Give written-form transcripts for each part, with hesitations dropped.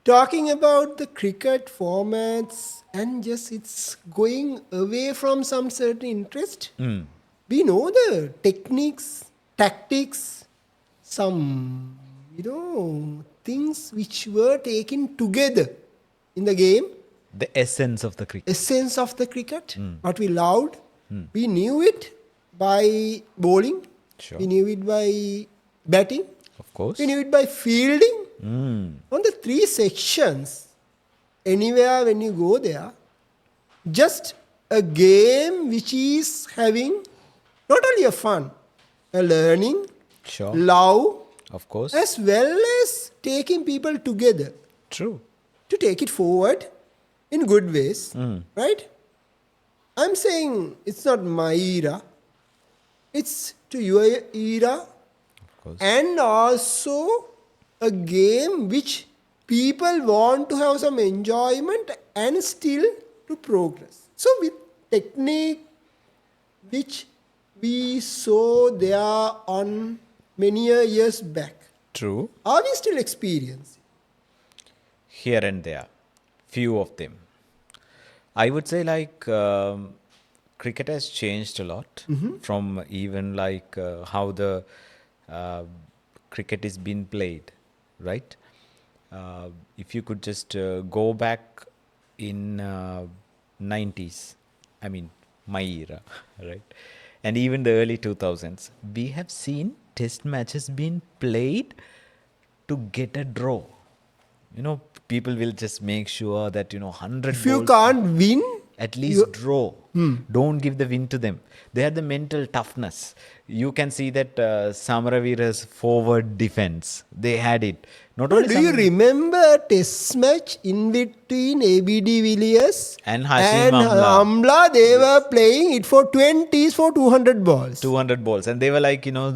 talking about the cricket formats and just it's going away from some certain interest. We know the techniques, tactics, some, things which were taken together in the game, The essence of the cricket. essence of the cricket, what we loved. We knew it by bowling, Sure. we knew it by batting, Of course. we knew it by fielding. On the three sections, anywhere when you go there, just a game which is having not only a fun, a learning, Sure. love, Of course. as well as taking people together True. to take it forward in good ways, right? I'm saying it's not my era, it's to your era, Of course. and also a game which people want to have some enjoyment and still to progress. So with technique which we saw there on many a years back, True. are we still experiencing? Here and there. Few of them. I would say cricket has changed a lot from even how the cricket is being played, right? If you could just go back in 90s, I mean my era, right? And even the early 2000s, we have seen test matches being played to get a draw. People will just make sure that 100 If you balls, can't win, at least draw. Don't give the win to them. They have the mental toughness. You can see that Samaravira's forward defense, they had it. Not only do you remember a test match in between ABD Villiers And Hashim Amla. Amla? They were playing it for 20s for 200 balls. 200 balls, and they were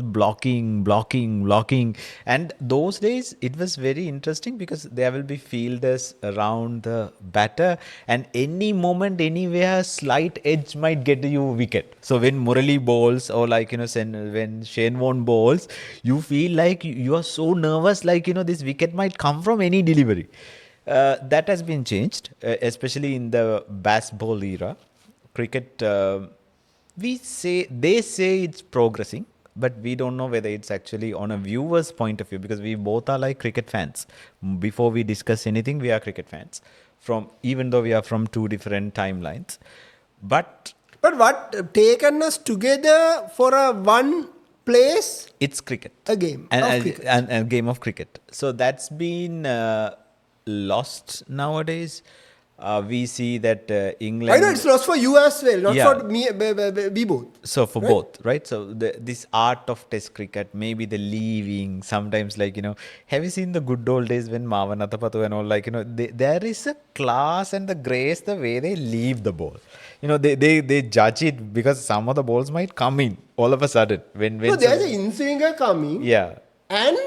blocking. And those days it was very interesting because there will be fielders around the batter, and any moment, anywhere, slight edge might get you wicket. So when Murali bowls or when Shane Warne bowls, you feel like you are so nervous, this wicket might come from any delivery. That has been changed, especially in the baseball era. Cricket, they say it's progressing, but we don't know whether it's actually on a viewer's point of view, because we both are like cricket fans. Before we discuss anything, we are cricket fans, even though we are from two different timelines. But But what taken us together for a one place, it's cricket. a game and, of and, cricket. and a game of cricket. So that's been lost nowadays. We see that England. I know it's lost for you as well, not Yeah. for me, we both. So for Right? both, right? So this art of test cricket, maybe the leaving, sometimes have you seen the good old days when Mavanatapatu and all, there is a class and the grace, the way they leave the ball. They judge it because some of the balls might come in all of a sudden. When So there's an in-swinger coming, yeah. and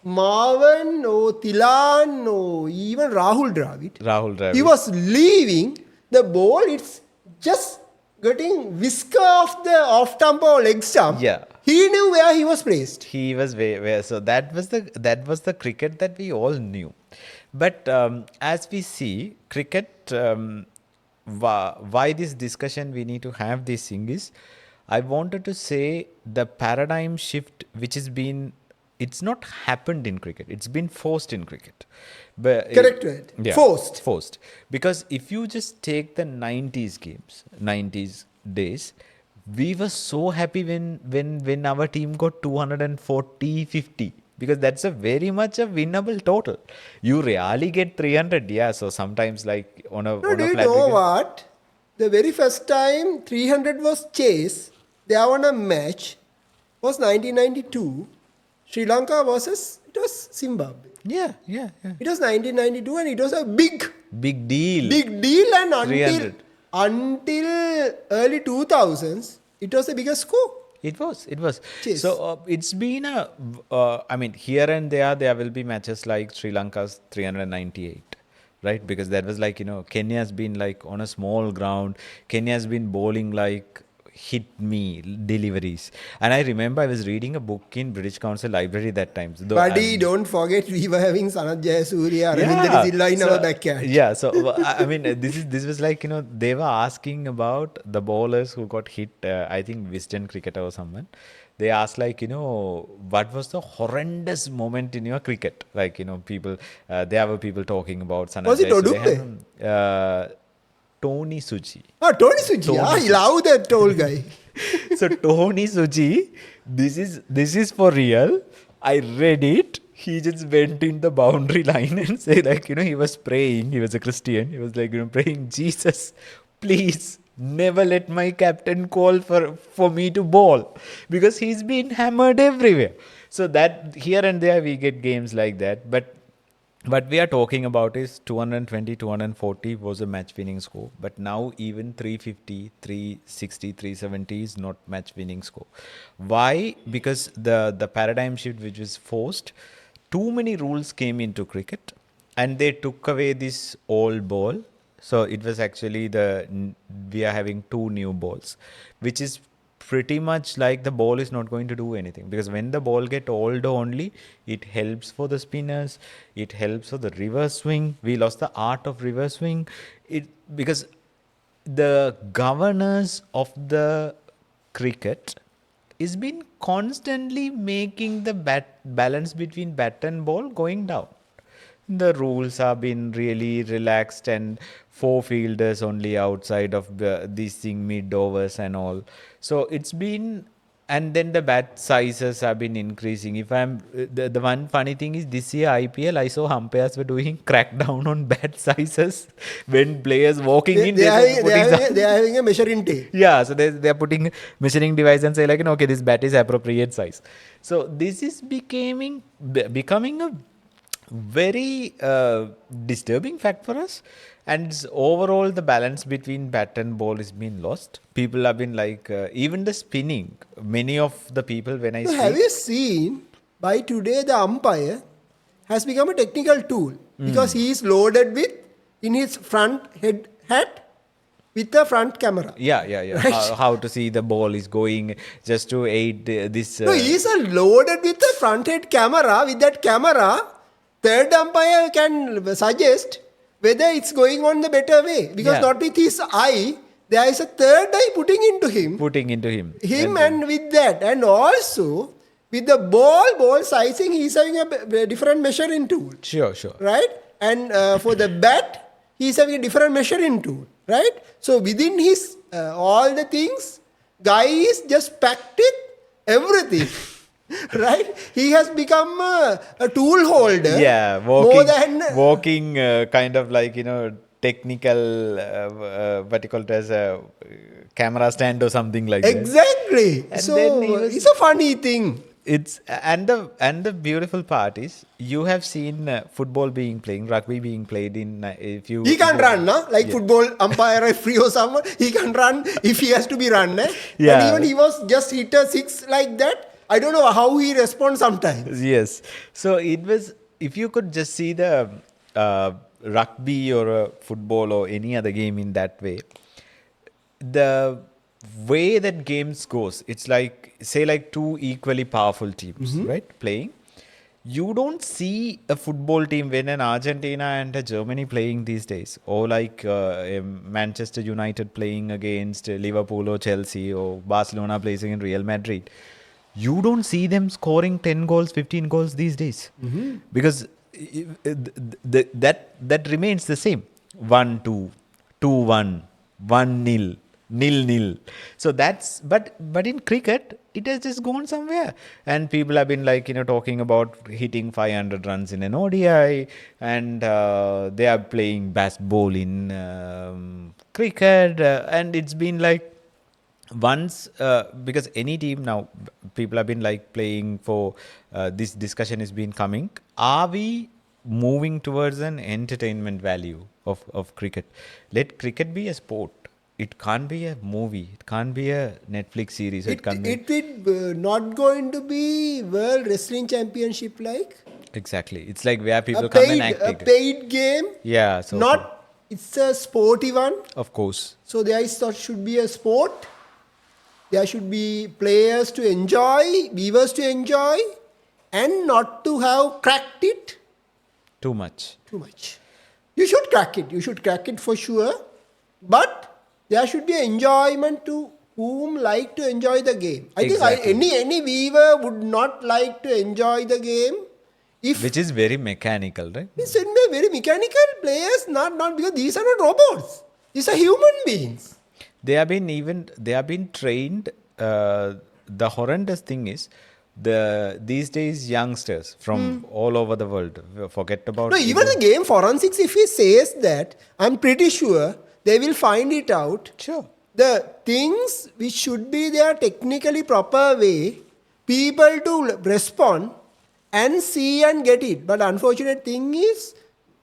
Marwan or Tilan or even Rahul Dravid, Rahul Dravid. he was leaving the ball, it's just getting whisker off the off-stump or leg stump. Yeah. He knew where he was placed. He was where. So that was the cricket that we all knew. But as we see cricket, why this discussion we need to have this thing is, I wanted to say the paradigm shift which has been, it's not happened in cricket, it's been forced in cricket. But Correct word. yeah, Forced. Forced. Because if you just take the 90s games, 90s days, we were so happy when our team got 240, 50. Because that's a very much a winnable total. You rarely get 300, yeah. So sometimes on a No, do you flat know wicket- what? The very first time 300 was chased, there on a match, was 1992. Sri Lanka versus, it was Zimbabwe. Yeah. It was 1992 and it was a big Big deal. deal, and 300. until early 2000s, it was the biggest score. It was. Yes. So it's been here and there will be matches like Sri Lanka's 398, right? Because that was Kenya's been on a small ground. Kenya's been bowling hit me deliveries. And I remember I was reading a book in British Council Library that time. So Buddy, don't forget we were having Sanath Jayasuriya, Ravindra yeah. Silla in our backyard. Yeah. So I mean, this was like, they were asking about the bowlers who got hit. I think Wisden cricketer or someone. They asked like, what was the horrendous moment in your cricket? Like, people. There were people talking about Sanath Was it Jayasuriya. Odumbe? Tony Suji. Oh, Tony Suji. Tony I Suji. love that tall guy. So Tony Suji, this is for real. I read it. He just went in the boundary line and said like, he was praying. He was a Christian. He was like, praying, Jesus, please never let my captain call for me to bowl, because he's been hammered everywhere. So that here and there we get games like that, but what we are talking about is 220, 240 was a match winning score. But now even 350, 360, 370 is not match winning score. Why? Because the paradigm shift which was forced, too many rules came into cricket and they took away this old ball. So it was actually we are having two new balls, which is pretty much like the ball is not going to do anything, because when the ball get old only, it helps for the spinners, it helps for the reverse swing. We lost the art of reverse swing, because the governors of the cricket is been constantly making the balance between bat and ball going down. The rules have been really relaxed, and four fielders only outside of these thing mid overs and all. So it's been, and then the bat sizes have been increasing. If I'm the one funny thing is, this year IPL I saw umpires were doing crackdown on bat sizes when players walking in. They are having a measuring tape. Yeah, so they are putting measuring device and say like, okay, this bat is appropriate size. So this is becoming a very disturbing fact for us, and overall the balance between bat and ball is being lost. People have been like, even the spinning, many of the people when I So see, have you seen, by today the umpire has become a technical tool, because he is loaded with, in his front head hat, with a front camera. yeah, Right. how to see the ball is going, just to aid this. No, he is loaded with a front head camera. With that camera, third umpire can suggest whether it's going on the better way. Because Yeah. not with his eye, there is a third eye putting into him. And with that. And also, with the ball sizing, he's having a different measuring tool. Sure. Right? And for the bat, he's having a different measuring tool. Right? So within his, all the things, guy is just packed it, everything. Right? He has become a tool holder. Yeah, more than walking kind of like, technical, what you call it as a camera stand or something like that. Exactly. And So then he was- it's a funny thing. It's and the beautiful part is, you have seen rugby being played in, if you He can run, like football umpire referee or someone. He can run if he has to be run. Yeah. And even he was just hit a six like that. I don't know how he responds sometimes. Yes. So it was, if you could just see the rugby or football or any other game in that way, the way that games goes, it's like, say like two equally powerful teams, right, playing. You don't see a football team when an Argentina and a Germany playing these days, or like a Manchester United playing against Liverpool or Chelsea, or Barcelona playing in Real Madrid. You don't see them scoring 10 goals, 15 goals these days, because that remains the same. 1-2, 2-1, 1-0, 0-0. So that's, but in cricket, it has just gone somewhere. And people have been like, talking about hitting 500 runs in an ODI, and they are playing best ball in cricket, and it's been like, once, because any team now, people have been like playing for, this discussion has been coming, are we moving towards an entertainment value of cricket? Let cricket be a sport. It can't be a movie. It can't be a Netflix series. It is not going to be World Wrestling Championship like. Exactly. It's like where people come and act A it. paid game. Yeah. So It's a sporty one. of course. So there should be a sport. There should be players to enjoy, viewers to enjoy, and not to have cracked it Too much. too much. You should crack it. You should crack it for sure. But there should be enjoyment to whom like to enjoy the game. I Exactly. think any viewer would not like to enjoy the game if Which is very mechanical, right? it's very mechanical players, not because these are not robots. These are human beings. They have been trained. The horrendous thing is, these days youngsters from all over the world, forget about No, even the game forensics, if he says that, I'm pretty sure they will find it out. Sure. The things which should be their technically proper way, people to respond and see and get it. But unfortunate thing is,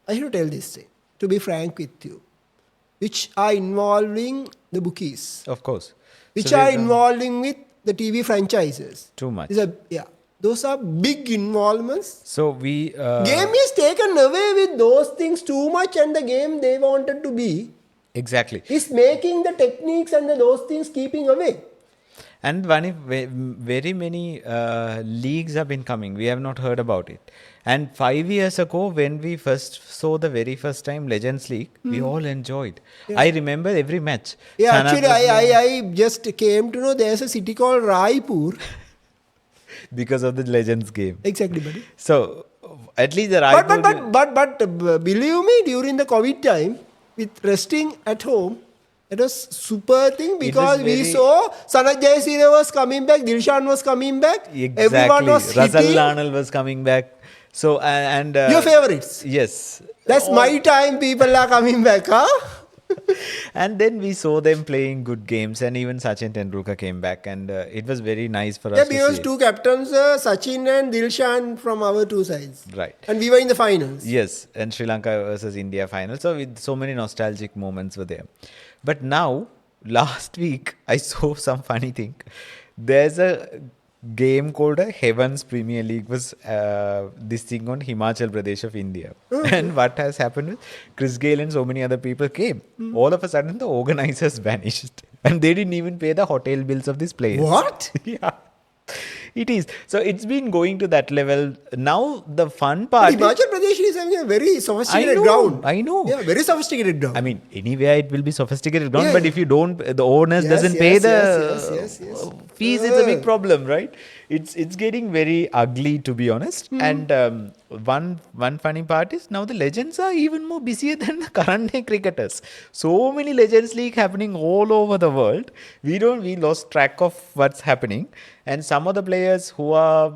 I should tell this thing, to be frank with you, which are involving the bookies, Of course. which So are there's involving with the TV franchises. too much. Those are big involvements. So we Game is taken away with those things too much, and the game they wanted to be exactly. is making the techniques and those things keeping away. And very many leagues have been coming. We have not heard about it. And 5 years ago, when we first saw the very first time Legends League, we all enjoyed. Yeah. I remember every match. Yeah, Sanat actually, was I just came to know there's a city called Raipur. because of the Legends game. Exactly, buddy. So at least the Raipur. But believe me, during the COVID time, with resting at home, it was super thing because we very- saw Sanat Jayasuriya was coming back, Dilshan was coming back, Exactly. everyone was Russell hitting. Arnold was coming back. So and Your favorites. yes. That's my time. People are coming back, huh? And then we saw them playing good games, and even Sachin Tendulkar came back, and it was very nice for Yeah, us to because see. two captains, Sachin and Dilshan from our two sides. Right. And we were in the finals. Yes, and Sri Lanka versus India final. So with so many nostalgic moments were there. But now, last week, I saw some funny thing. There's a game called a Heavens Premier League, was this thing on Himachal Pradesh of India. And what has happened is Chris Gale and so many other people came. All of a sudden, the organizers vanished. And they didn't even pay the hotel bills of these players. What? Yeah. It is. So it's been going to that level. Now the fun part is, Himachal Pradesh is having a very sophisticated I know, ground. I know. Yeah, very sophisticated ground. I mean, anywhere it will be sophisticated ground, Yeah, but yeah. if you don't, the owners Yes, doesn't yes, pay the yes. fees, it's a big problem, right? It's getting very ugly, to be honest. And one funny part is now the legends are even more busier than the current day cricketers. So many Legends League happening all over the world. We lost track of what's happening, and some of the players who are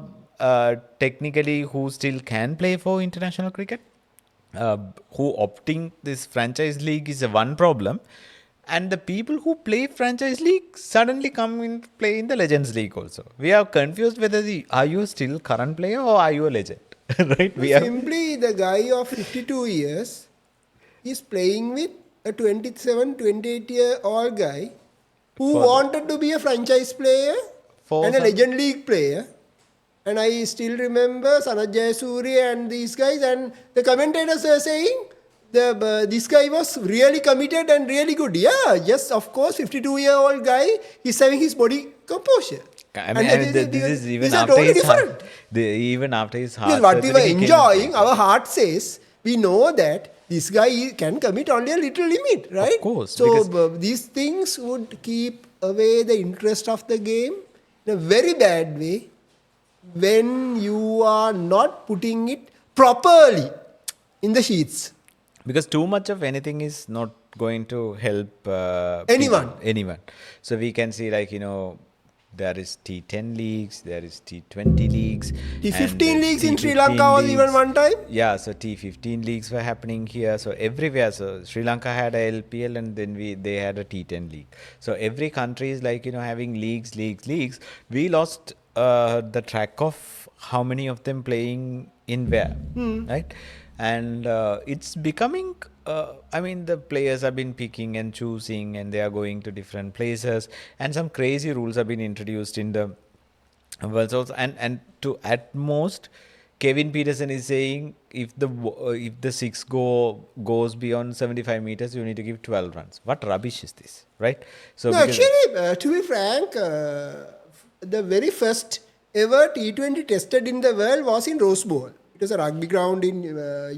technically who still can play for international cricket, who opting this franchise league is a one problem, and the people who play franchise league suddenly come in play in the Legends League also. We are confused whether are you still current player or are you a legend, right? We are Simply the guy of 52 years is playing with a 27, 28-year-old guy who For the- wanted to be a franchise player For and a some- Legend League player. And I still remember Sanat Jayasuriya and these guys, and the commentators were saying this guy was really committed and really good. Yeah, yes, of course, 52-year-old guy, he's having his body composure. I mean, And this is even these are after totally his heart, different. even after his heart. Because what we were surgery, he came enjoying, in. our heart says, we know that this guy can commit only a little limit, right? Of course, So because- these things would keep away the interest of the game in a very bad way when you are not putting it properly in the sheets. Because too much of anything is not going to help Anyone. Anyone. So we can see, like, there is T10 leagues, there is T20 leagues. T15 and leagues in Sri T15 Lanka was even leagues. one time. Yeah, so T15 leagues were happening here. So everywhere. So Sri Lanka had a LPL, and then they had a T10 league. So every country is like, having leagues. We lost the track of how many of them playing in where, right? And it's becoming, the players have been picking and choosing, and they are going to different places, and some crazy rules have been introduced in the world. So, and to at most, Kevin Peterson is saying if the six goes beyond 75 meters, you need to give 12 runs. What rubbish is this, right? So No, because actually, to be frank, the very first ever T20 tested in the world was in Rose Bowl. It was a rugby ground in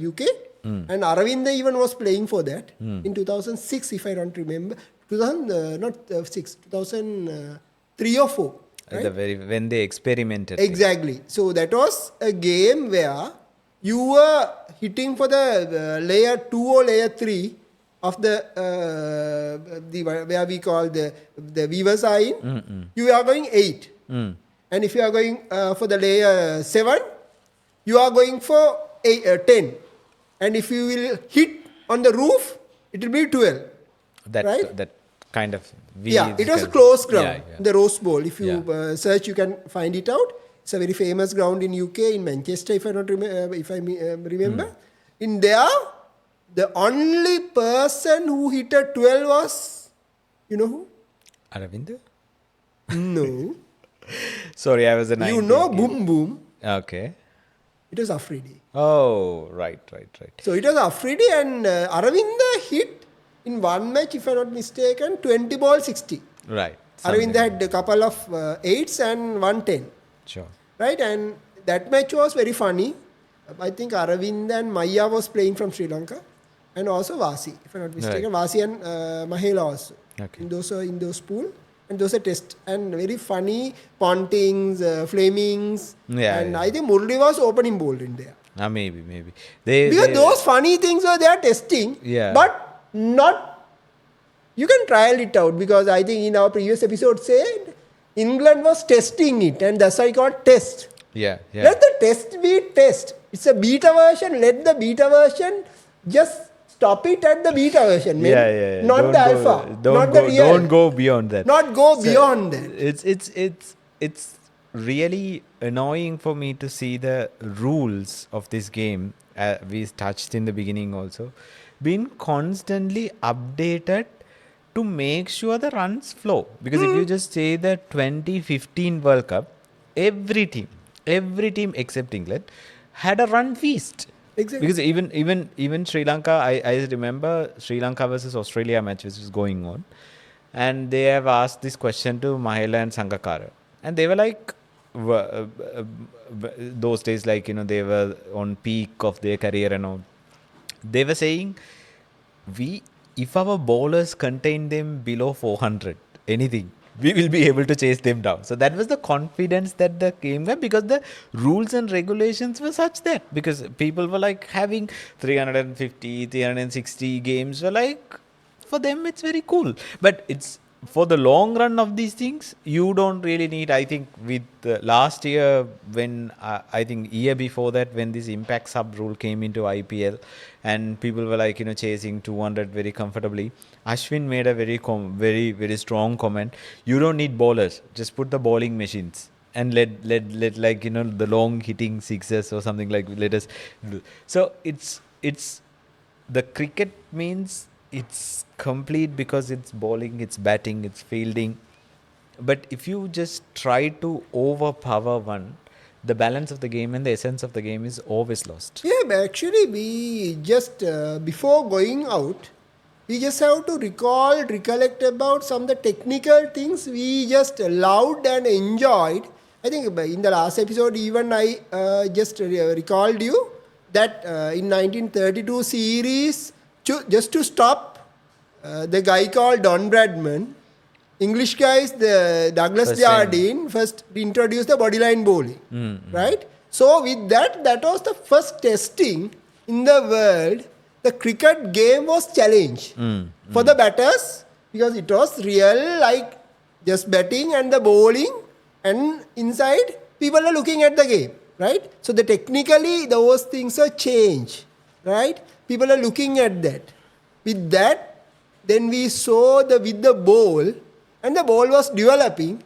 UK, and Aravinda even was playing for that in 2006, if I don't remember. 2003 or 4. Right? when they experimented. Exactly. So that was a game where you were hitting for the layer 2 or layer 3 of the where we call the Weaver sign. You are going 8. And if you are going for the layer 7, you are going for 10. And if you will hit on the roof, it will be 12. Right? That kind of It was a close ground, Yeah. the Rose Bowl. If you search, you can find it out. It's a very famous ground in UK, in Manchester, if I don't remember. In there, the only person who hit a 12 was, you know who? Aravinda? No. Sorry, I was a 90s You know kid. Boom Boom. Okay. It was Afridi. Oh, right. So it was Afridi, and Aravinda hit in one match, if I'm not mistaken, 20 ball 60. Right. Aravinda had a couple of 8s and 110. Sure. Right, and that match was very funny. I think Aravind and Maya was playing from Sri Lanka, and also Vasi, if I'm not mistaken. Right. Vasi and Mahela also. Okay. In those pool, and those are test and very funny pontings, flamings, and I think Murli was opening bowled in there. Maybe. Because those funny things were there testing, but not. You can trial it out, because I think in our previous episode said England was testing it, and that's why I called test. Yeah. Let the test be test. It's a beta version. Let the beta version just stop it at the beta version, man. Yeah. Not Don't the go- alpha. Don't not go, the real. Don't go beyond that. Not go beyond that. It's really annoying for me to see the rules of this game. We touched in the beginning also, being constantly updated to make sure the runs flow. Because if you just say the 2015 World Cup, every team except England had a run feast. Exactly. Because even Sri Lanka, I remember Sri Lanka versus Australia match which was going on, and they have asked this question to Mahela and Sangakkara, and they were like, those days, like, they were on peak of their career and all. They were saying, if our bowlers contain them below 400, anything, we will be able to chase them down. So that was the confidence that the game got, because the rules and regulations were such that, because people were like having 350, 360 games, were like, for them it's very cool. But it's for the long run of these things, you don't really need. I think with last year, when I think year before that, when this impact sub rule came into IPL, and people were like, chasing 200 very comfortably, Ashwin made a very, very strong comment. You don't need bowlers, just put the bowling machines and let like, the long hitting sixes or something, like, let us do. So it's the cricket means it's complete, because it's bowling, it's batting, it's fielding. But if you just try to overpower one, the balance of the game and the essence of the game is always lost. Yeah, but actually we just, before going out, we just have to recollect about some of the technical things we just loved and enjoyed. I think in the last episode, even I just recalled you that in 1932 series, just to stop the guy called Don Bradman, English guys, the Douglas Jardine first introduced the bodyline bowling, right? So with that was the first testing in the world. The cricket game was challenge for the batters, because it was real, like just batting and the bowling, and inside people are looking at the game, right? So technically those things are changed, right? People are looking at that. With that, then we saw with the ball, and the ball was developing,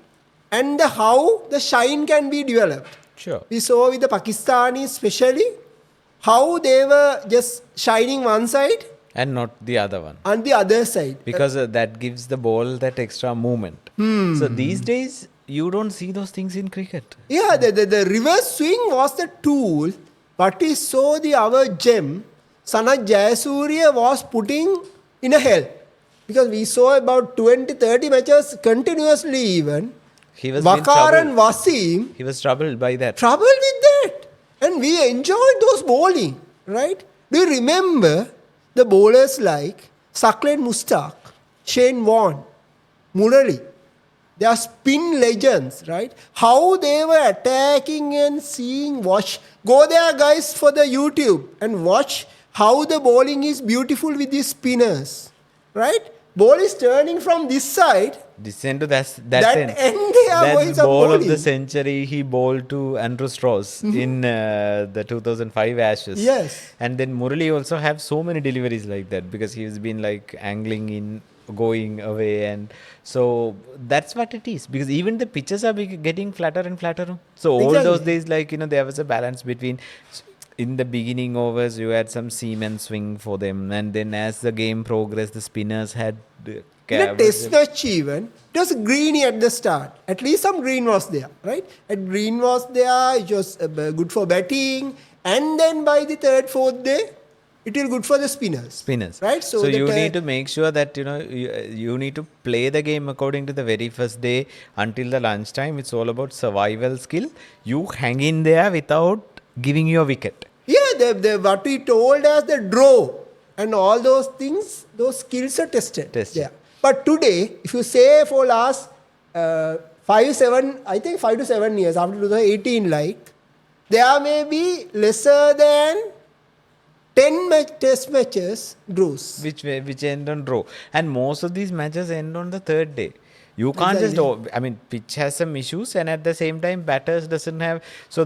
and how the shine can be developed. Sure. We saw with the Pakistanis especially, how they were just shining one side and not the other one. On the other side. Because that gives the ball that extra movement. So these days, you don't see those things in cricket. Yeah, the reverse swing was the tool, but we saw the our gem, Sanath Jayasuriya was putting in a hell. Because we saw about 20-30 matches continuously even. He was been Wakar troubled. and Wasim He was troubled by that. troubled with that. And we enjoyed those bowling, right? Do you remember the bowlers like Saklen Mustaq, Shane Warne, Murali? They are spin legends, right? How they were attacking and seeing, watch. Go there, guys, for the YouTube and watch how the bowling is beautiful with these spinners, right? Ball is turning from this side. Descend to that That end. end they are going That's some ball of the bowling. century. He bowled to Andrew Strauss in the 2005 Ashes. Yes. And then Murali also have so many deliveries like that because he's been like angling in, going away, and so that's what it is. Because even the pitches are getting flatter and flatter. So all those Exactly. days, like there was a balance between. In the beginning overs, you had some seam and swing for them, and then as the game progressed, the spinners had. In a test match even, it was greeny at the start. At least some green was there, right? And green was there, it was good for batting. And then by the third, fourth day, it will good for the spinners. Right? So you need to make sure that you need to play the game according to the very first day until the lunchtime. It's all about survival skill. You hang in there without giving your wicket. Yeah, what we told as the draw and all those things, those skills are tested. Yeah. But today, if you say for last 5 to 7 years after 2018, like there may be lesser than 10 test matches draws. Which end on draw. And most of these matches end on the third day. You can't pitch has some issues, and at the same time, batters doesn't have. So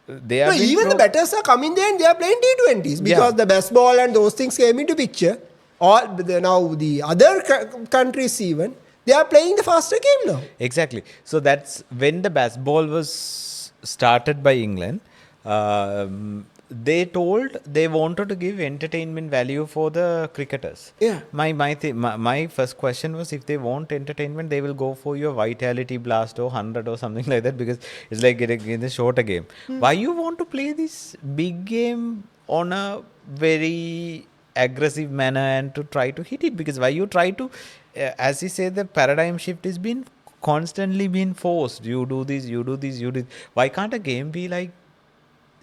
even the batters are coming there and they are playing T20s because the best ball and those things came into picture. Now the other countries even, they are playing the faster game now. Exactly. So that's when the baseball was started by England. They told they wanted to give entertainment value for the cricketers. Yeah. My first question was, if they want entertainment, they will go for your Vitality Blast or 100 or something like that, because it's like in a shorter game. Why you want to play this big game on a very aggressive manner and to try to hit it? Because why you try to, as you say, the paradigm shift is being constantly being forced. You do this, you do this, you do this. Why can't a game be like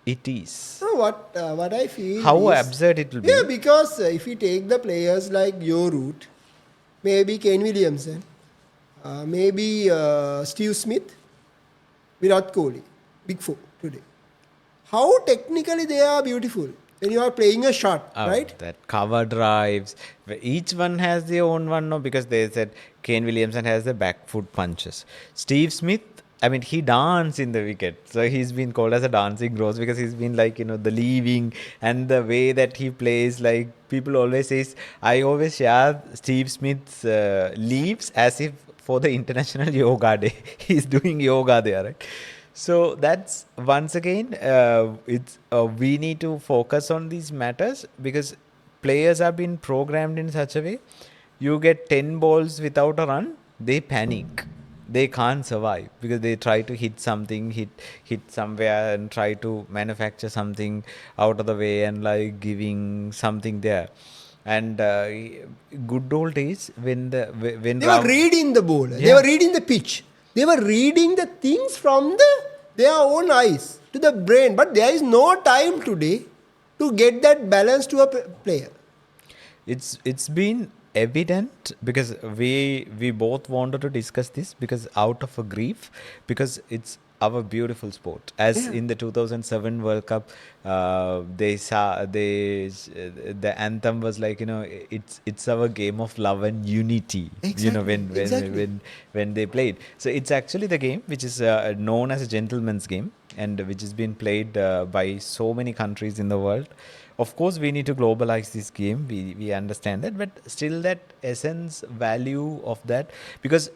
it is? So what I feel how is, absurd it will be. Yeah, because if you take the players like Joe Root, maybe Kane Williamson, maybe Steve Smith, Virat Kohli, big four today. How technically they are beautiful when you are playing a shot, right? That cover drives, each one has their own one, no? Because they said Kane Williamson has the back foot punches. Steve Smith, he danced in the wicket. So he's been called as a dancing rose because he's been like, the leaving and the way that he plays. Like people always says, I always share Steve Smith's leaves as if for the International Yoga Day. He's doing yoga there, right? So that's once again, we need to focus on these matters because players have been programmed in such a way. You get 10 balls without a run, they panic. They can't survive because they try to hit something, hit somewhere and try to manufacture something out of the way and like giving something there. And good old days when they were reading the ball, they were reading the pitch, they were reading the things from their own eyes to the brain. But there is no time today to get that balance to a player. It's been evident because we both wanted to discuss this because out of a grief, because it's our beautiful sport. As in the 2007 World Cup, the anthem was like, it's our game of love and unity. When they played. So it's actually the game which is known as a gentleman's game and which has been played by so many countries in the world. Of course, we need to globalize this game. We understand that, but still that essence, value of that, because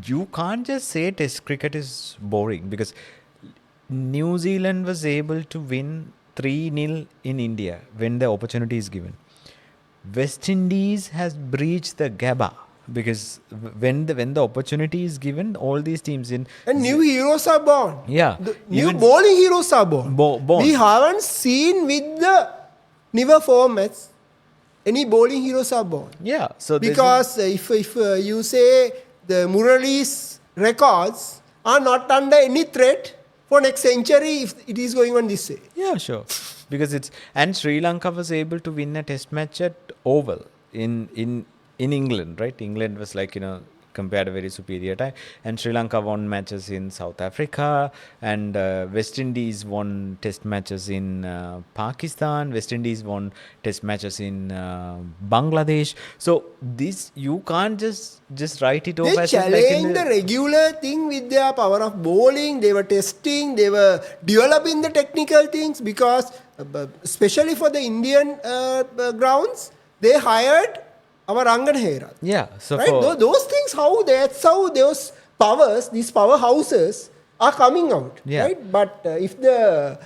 you can't just say Test cricket is boring because New Zealand was able to win 3-0 in India when the opportunity is given. West Indies has breached the Gabba because when the opportunity is given, all these teams in And new heroes are born. yeah, The new even bowling heroes are born. born. We haven't seen with the newer formats any bowling heroes are born. Yeah, so this is, Because if you say the Murali's records are not under any threat for next century if it is going on this way. yeah, sure, because it's and Sri Lanka was able to win a test match at Oval in England, right? England was like compared a very superior time, and Sri Lanka won matches in South Africa, and West Indies won test matches in Pakistan. West Indies won test matches in Bangladesh. So this you can't just write it off They as like challenged the regular thing with their power of bowling. They were testing, they were developing the technical things because, especially for the Indian grounds, they hired our Rangan Hera. yeah. So Right? for Those things, that's how those powers, these powerhouses are coming out. Yeah. Right? But if the,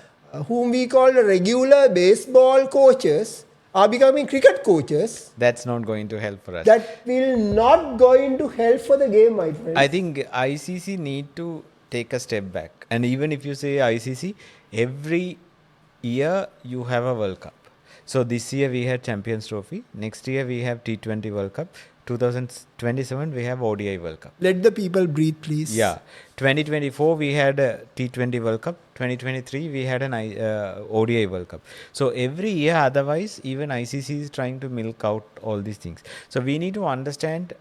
whom we call the regular baseball coaches, are becoming cricket coaches, that's not going to help for us. that will not going to help for the game, my friend. I think ICC need to take a step back. And even if you say ICC, every year you have a World Cup. So this year we had Champions Trophy. Next year we have T20 World Cup. 2027 we have ODI World Cup. Let the people breathe, please. Yeah. 2024 we had a T20 World Cup. 2023 we had an ODI World Cup. So every year, otherwise even ICC is trying to milk out all these things. So we need to understand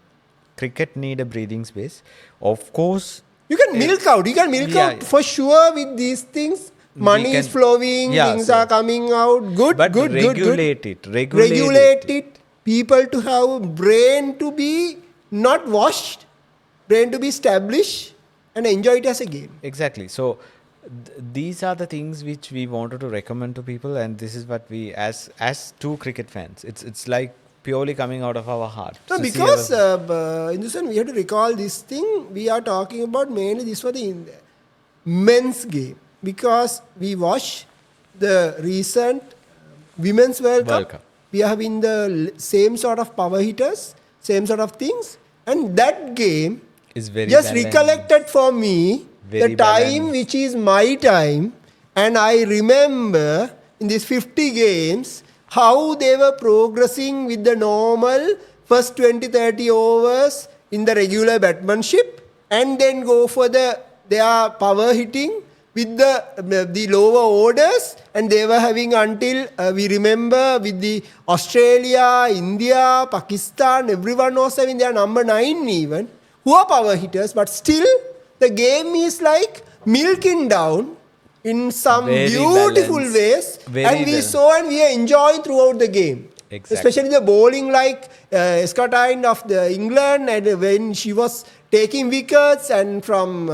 cricket need a breathing space. Of course, You can milk out. You can milk Yeah. out for sure with these things. Money is can- flowing, Yeah, things so- are coming out. Good, but good, good, good. regulate it. Regulate it. People to have brain to be not washed, brain to be established, and enjoy it as a game. Exactly. So these are the things which we wanted to recommend to people, and this is what we, as two cricket fans, it's like purely coming out of our heart. No, to see because our- in this one we have to recall this thing. We are talking about mainly this for the men's game because we watch the recent women's World World Cup. Cup. We are having the same sort of power hitters, same sort of things, and that game is very just balanced. recollected for me Very the time balanced. which is my time, and I remember in these 50 games how they were progressing with the normal first 20-30 overs in the regular batsmanship and then go for their power hitting with the lower orders, and they were having until we remember with the Australia, India, Pakistan, everyone was having their number 9 even, who are power hitters, but still the game is like milking down in some Very beautiful balanced. ways, Very and we balanced. saw and we are enjoying throughout the game. Exactly. Especially the bowling like Escotine of the England, and when she was taking wickets, and from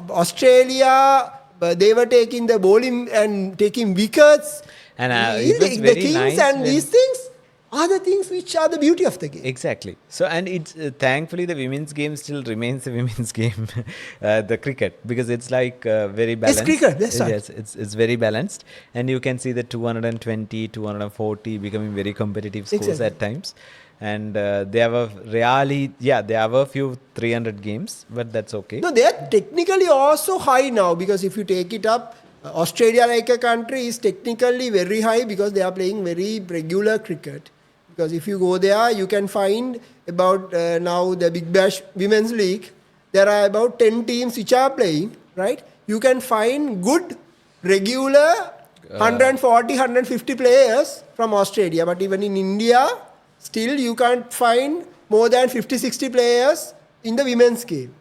Australia, they were taking the bowling and taking wickets. And it was the very things nice and when- these things are the things which are the beauty of the game. Exactly. So, and it's thankfully the women's game still remains the women's game, the cricket, because it's like very balanced. cricket, that's right. Yes, it's very balanced, and you can see the 220, 240 becoming very competitive scores Exactly. at times. And there were really, there were few 300 games, but that's okay. No, they are technically also high now because if you take it up, Australia like a country is technically very high because they are playing very regular cricket. Because if you go there, you can find about now the Big Bash Women's League, there are about 10 teams which are playing, right? You can find good, regular 140, 150 players from Australia. But even in India, still you can't find more than 50, 60 players in the women's game.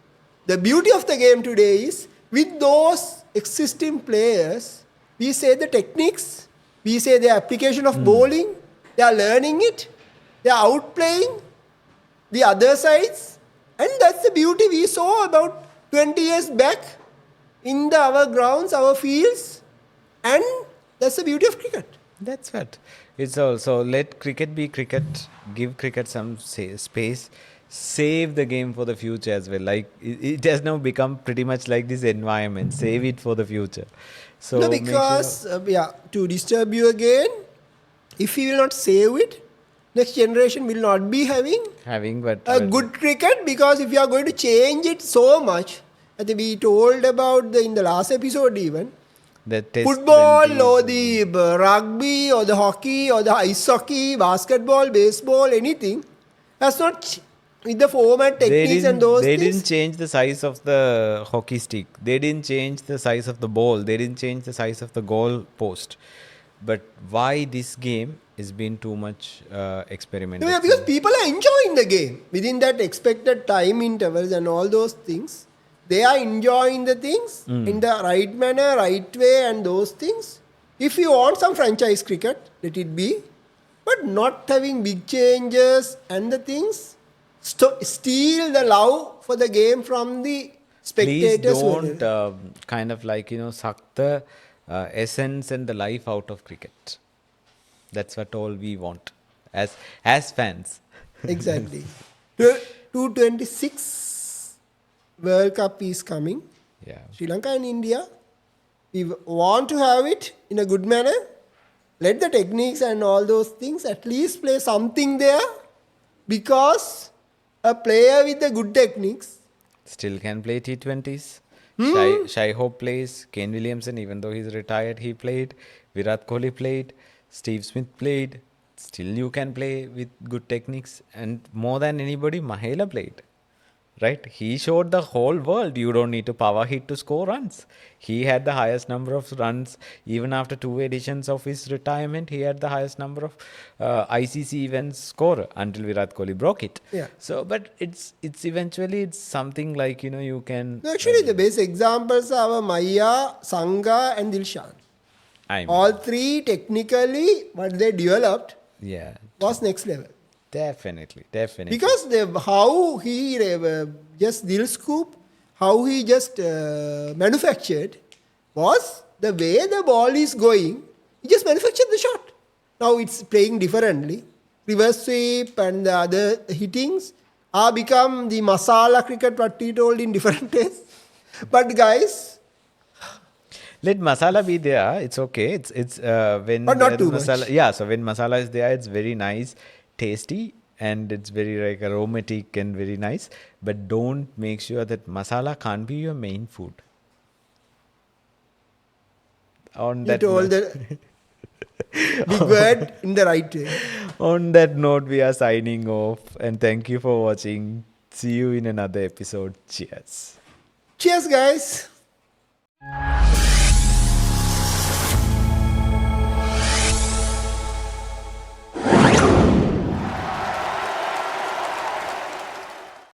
The beauty of the game today is with those existing players, we say the techniques, we say the application of bowling, they are learning it, they are outplaying the other sides, and that's the beauty we saw about 20 years back in our grounds, our fields, and that's the beauty of cricket. That's what. It's also let cricket be cricket, give cricket some space, save the game for the future as well. Like it has now become pretty much like this environment, save it for the future. So No, make because, to disturb you again, if we will not save it, Next generation will not be having but a good cricket, because if you are going to change it so much, I think we told about in the last episode even, the test football 20s or the rugby or the hockey or the ice hockey, basketball, baseball, anything, that's not with the format, techniques and those they things. didn't change the size of the hockey stick. They didn't change the size of the ball. They didn't change the size of the goal post. But why this game has been too much experimented? Yeah, because people are enjoying the game within that expected time intervals and all those things. They are enjoying the things in the right manner, right way, and those things. If you want some franchise cricket, let it be, but not having big changes and the things. Steal the love for the game from the Please spectators. don't kind of like, suck the essence and the life out of cricket. That's what all we want as fans. Exactly. 226 World Cup is coming. Yeah. Sri Lanka and India. We want to have it in a good manner. Let the techniques and all those things at least play something there, because a player with the good techniques Still can play T20s. Shai Hope plays. Kane Williamson, even though he's retired, he played. Virat Kohli played. Steve Smith played. Still you can play with good techniques. And more than anybody, Mahela played. Right? He showed the whole world you don't need to power hit to score runs. He had the highest number of runs even after 2 editions of his retirement. He had the highest number of ICC events score until Virat Kohli broke it. Yeah. So, but it's eventually it's something like you can. Actually, the best examples are Maya, Sangha, and Dilshan. I mean, All three technically, what they developed yeah, was next level. definitely. Because how he just Dil Scoop, how he just manufactured was the way the ball is going. He just manufactured the shot. Now it's playing differently. Reverse sweep and the other hittings are become the masala cricket what he told in different ways. But guys, Let masala be there. It's okay. It's when But not the too masala. much. Yeah, so when masala is there, it's very nice, tasty, and it's very like aromatic and very nice. But don't make sure that masala can't be your main food. On you that told note, the big word in the right way. on that note, we are signing off, and thank you for watching. See you in another episode. Cheers. Cheers, guys.